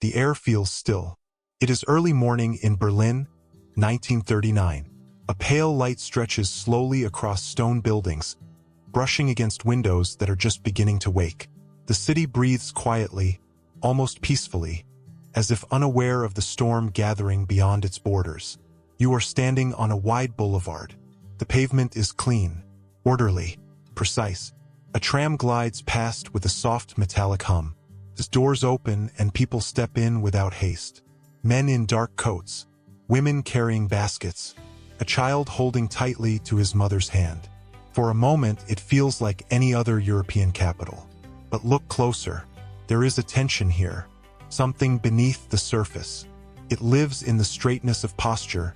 The air feels still. It is early morning in Berlin, 1939. A pale light stretches slowly across stone buildings, brushing against windows that are just beginning to wake. The city breathes quietly, almost peacefully, as if unaware of the storm gathering beyond its borders. You are standing on a wide boulevard. The pavement is clean, orderly, precise. A tram glides past with a soft metallic hum. The doors open and people step in without haste. Men in dark coats, women carrying baskets, a child holding tightly to his mother's hand. For a moment, it feels like any other European capital. But look closer. There is a tension here, something beneath the surface. It lives in the straightness of posture,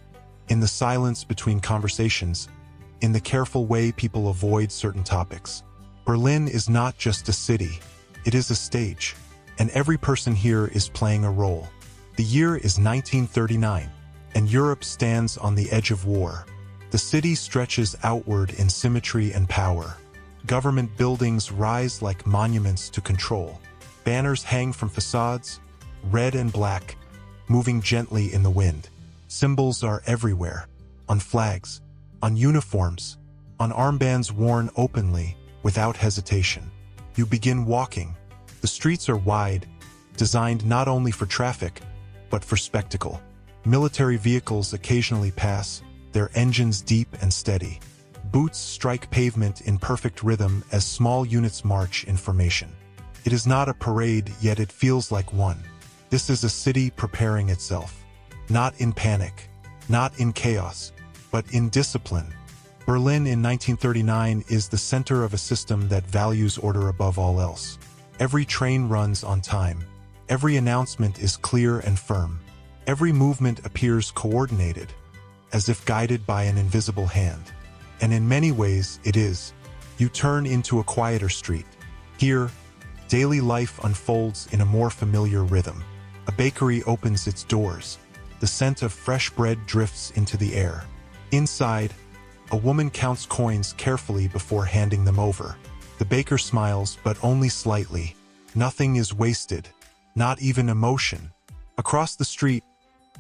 in the silence between conversations, in the careful way people avoid certain topics. Berlin is not just a city, it is a stage, and every person here is playing a role. The year is 1939, and Europe stands on the edge of war. The city stretches outward in symmetry and power. Government buildings rise like monuments to control. Banners hang from facades, red and black, moving gently in the wind. Symbols are everywhere, on flags, on uniforms, on armbands worn openly, without hesitation. You begin walking. The streets are wide, designed not only for traffic, but for spectacle. Military vehicles occasionally pass, their engines deep and steady. Boots strike pavement in perfect rhythm as small units march in formation. It is not a parade, yet it feels like one. This is a city preparing itself. Not in panic, not in chaos, but in discipline. Berlin in 1939 is the center of a system that values order above all else. Every train runs on time. Every announcement is clear and firm. Every movement appears coordinated, as if guided by an invisible hand. And in many ways, it is. You turn into a quieter street. Here, daily life unfolds in a more familiar rhythm. A bakery opens its doors. The scent of fresh bread drifts into the air. Inside, a woman counts coins carefully before handing them over. The baker smiles, but only slightly. Nothing is wasted, not even emotion. Across the street,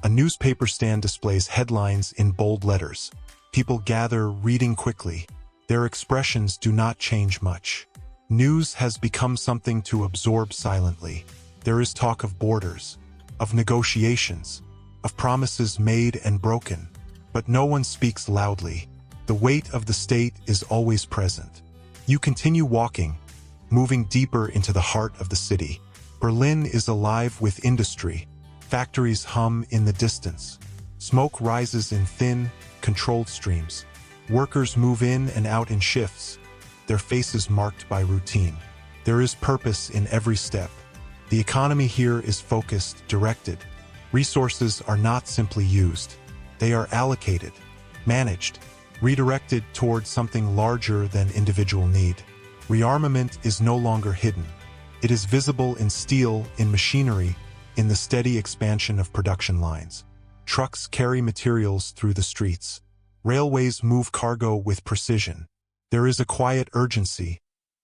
a newspaper stand displays headlines in bold letters. People gather, reading quickly. Their expressions do not change much. News has become something to absorb silently. There is talk of borders, of negotiations, of promises made and broken. But no one speaks loudly. The weight of the state is always present. You continue walking, moving deeper into the heart of the city. Berlin is alive with industry. Factories hum in the distance. Smoke rises in thin, controlled streams. Workers move in and out in shifts, their faces marked by routine. There is purpose in every step. The economy here is focused, directed. Resources are not simply used. They are allocated, managed, redirected towards something larger than individual need. Rearmament is no longer hidden. It is visible in steel, in machinery, in the steady expansion of production lines. Trucks carry materials through the streets. Railways move cargo with precision. There is a quiet urgency,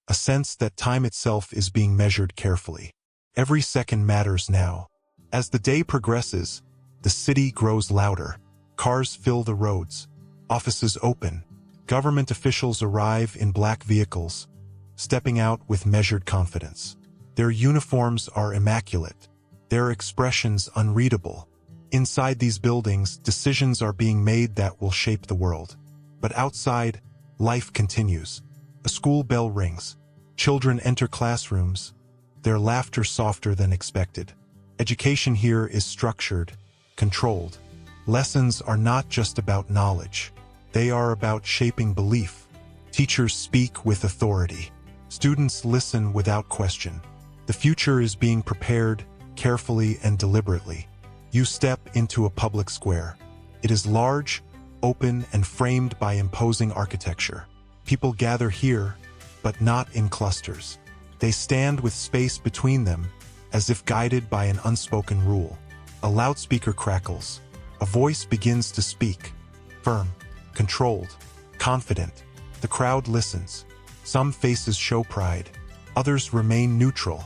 a sense that time itself is being measured carefully. Every second matters now. As the day progresses, the city grows louder. Cars fill the roads. Offices open. Government officials arrive in black vehicles, stepping out with measured confidence. Their uniforms are immaculate, their expressions unreadable. Inside these buildings, decisions are being made that will shape the world. But outside, life continues. A school bell rings. Children enter classrooms, their laughter softer than expected. Education here is structured, controlled. Lessons are not just about knowledge. They are about shaping belief. Teachers speak with authority. Students listen without question. The future is being prepared carefully and deliberately. You step into a public square. It is large, open, and framed by imposing architecture. People gather here, but not in clusters. They stand with space between them, as if guided by an unspoken rule. A loudspeaker crackles. A voice begins to speak. Firm, controlled, confident. The crowd listens. Some faces show pride. Others remain neutral.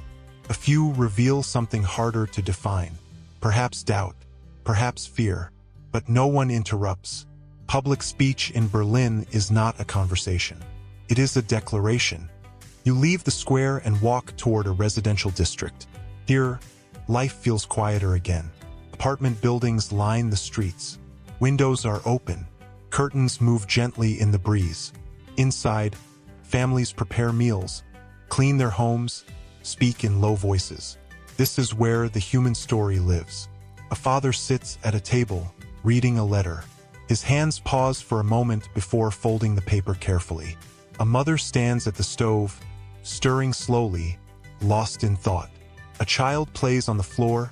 A few reveal something harder to define. Perhaps doubt, perhaps fear, but no one interrupts. Public speech in Berlin is not a conversation. It is a declaration. You leave the square and walk toward a residential district. Here, life feels quieter again. Apartment buildings line the streets. Windows are open. Curtains move gently in the breeze. Inside, families prepare meals, clean their homes, speak in low voices. This is where the human story lives. A father sits at a table, reading a letter. His hands pause for a moment before folding the paper carefully. A mother stands at the stove, stirring slowly, lost in thought. A child plays on the floor,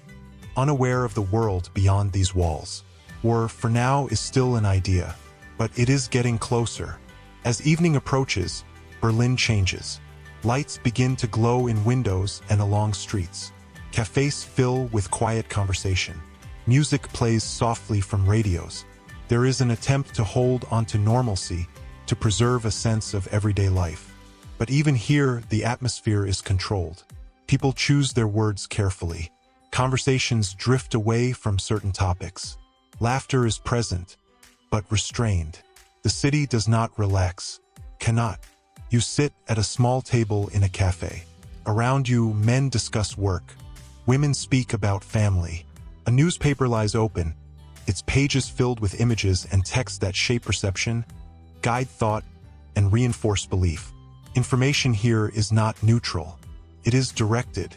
unaware of the world beyond these walls. War, for now, is still an idea, but it is getting closer. As evening approaches, Berlin changes. Lights begin to glow in windows and along streets. Cafes fill with quiet conversation. Music plays softly from radios. There is an attempt to hold onto normalcy, to preserve a sense of everyday life. But even here, the atmosphere is controlled. People choose their words carefully. Conversations drift away from certain topics. Laughter is present, but restrained. The city does not relax, cannot. You sit at a small table in a cafe. Around you, men discuss work. Women speak about family. A newspaper lies open, its pages filled with images and text that shape perception, guide thought, and reinforce belief. Information here is not neutral. It is directed.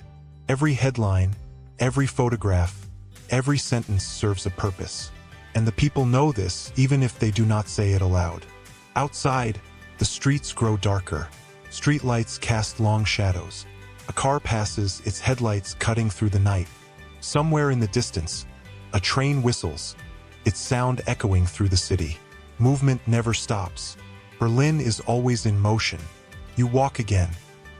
Every headline, every photograph, every sentence serves a purpose. And the people know this even if they do not say it aloud. Outside, the streets grow darker. Streetlights cast long shadows. A car passes, its headlights cutting through the night. Somewhere in the distance, a train whistles, its sound echoing through the city. Movement never stops. Berlin is always in motion. You walk again.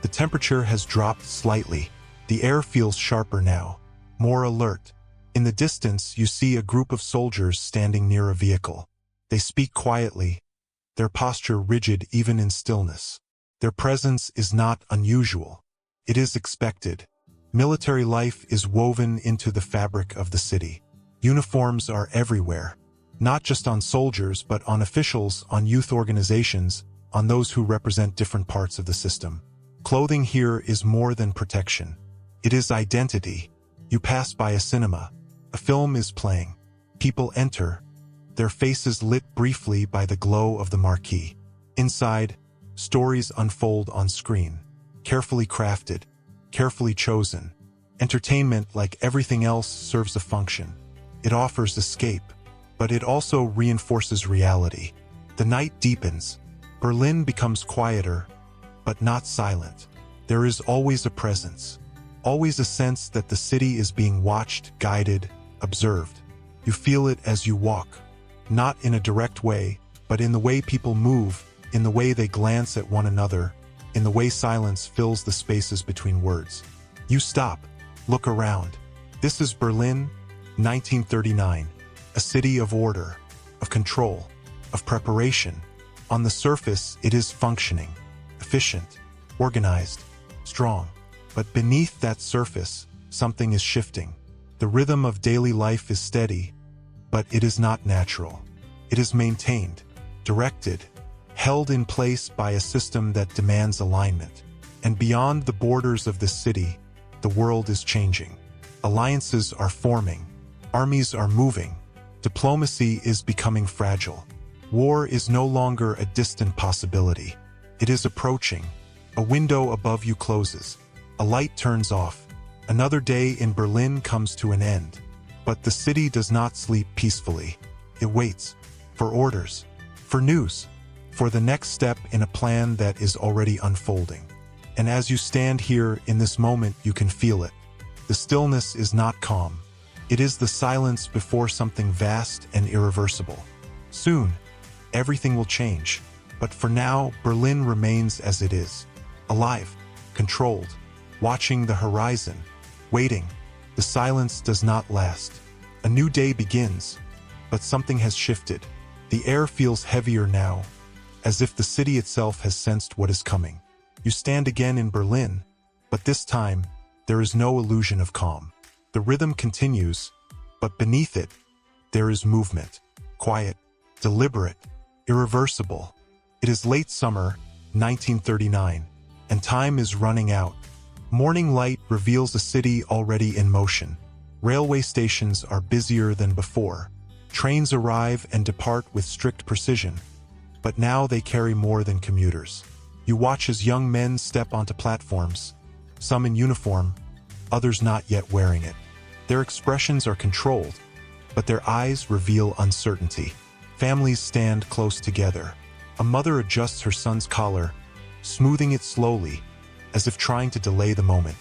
The temperature has dropped slightly. The air feels sharper now, more alert. In the distance, you see a group of soldiers standing near a vehicle. They speak quietly, their posture rigid even in stillness. Their presence is not unusual. It is expected. Military life is woven into the fabric of the city. Uniforms are everywhere, not just on soldiers, but on officials, on youth organizations, on those who represent different parts of the system. Clothing here is more than protection. It is identity. You pass by a cinema. A film is playing. People enter, their faces lit briefly by the glow of the marquee. Inside, stories unfold on screen. Carefully crafted, carefully chosen. Entertainment, like everything else, serves a function. It offers escape, but it also reinforces reality. The night deepens. Berlin becomes quieter, but not silent. There is always a presence, always a sense that the city is being watched, guided, observed. You feel it as you walk, not in a direct way, but in the way people move, in the way they glance at one another, in the way silence fills the spaces between words. You stop, look around. This is Berlin, 1939, a city of order, of control, of preparation. On the surface, it is functioning, efficient, organized, strong. But beneath that surface, something is shifting. The rhythm of daily life is steady, but it is not natural. It is maintained, directed, held in place by a system that demands alignment. And beyond the borders of the city, the world is changing. Alliances are forming. Armies are moving. Diplomacy is becoming fragile. War is no longer a distant possibility. It is approaching. A window above you closes. A light turns off. Another day in Berlin comes to an end. But the city does not sleep peacefully. It waits for orders, for news, for the next step in a plan that is already unfolding. And as you stand here in this moment, you can feel it. The stillness is not calm. It is the silence before something vast and irreversible. Soon, everything will change. But for now, Berlin remains as it is. Alive, controlled, watching the horizon, waiting. The silence does not last. A new day begins, but something has shifted. The air feels heavier now, as if the city itself has sensed what is coming. You stand again in Berlin, but this time, there is no illusion of calm. The rhythm continues, but beneath it, there is movement. Quiet, deliberate, irreversible. It is late summer, 1939, and time is running out. Morning light reveals a city already in motion. Railway stations are busier than before. Trains arrive and depart with strict precision. But now they carry more than commuters. You watch as young men step onto platforms, some in uniform, others not yet wearing it. Their expressions are controlled, but their eyes reveal uncertainty. Families stand close together. A mother adjusts her son's collar, smoothing it slowly, as if trying to delay the moment.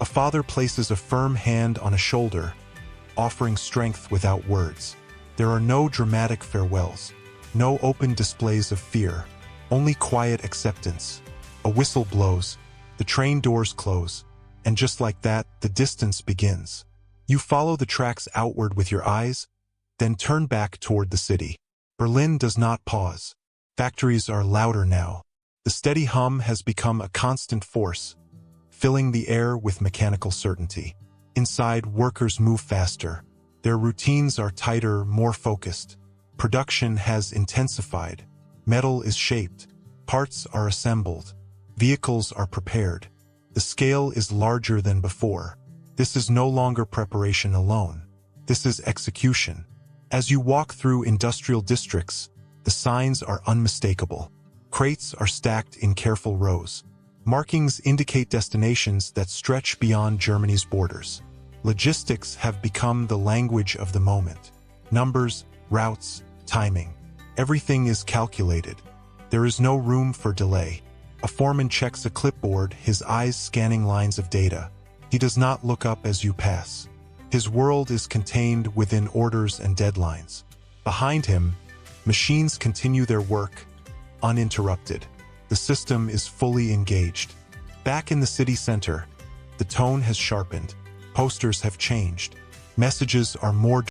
A father places a firm hand on a shoulder, offering strength without words. There are no dramatic farewells, no open displays of fear, only quiet acceptance. A whistle blows, the train doors close, and just like that, the distance begins. You follow the tracks outward with your eyes, then turn back toward the city. Berlin does not pause. Factories are louder now. The steady hum has become a constant force, filling the air with mechanical certainty. Inside, workers move faster. Their routines are tighter, more focused. Production has intensified. Metal is shaped. Parts are assembled. Vehicles are prepared. The scale is larger than before. This is no longer preparation alone. This is execution. As you walk through industrial districts, the signs are unmistakable. Crates are stacked in careful rows. Markings indicate destinations that stretch beyond Germany's borders. Logistics have become the language of the moment. Numbers, routes, timing. Everything is calculated. There is no room for delay. A foreman checks a clipboard, his eyes scanning lines of data. He does not look up as you pass. His world is contained within orders and deadlines. Behind him, machines continue their work, uninterrupted. The system is fully engaged. Back in the city center, the tone has sharpened. Posters have changed. Messages are more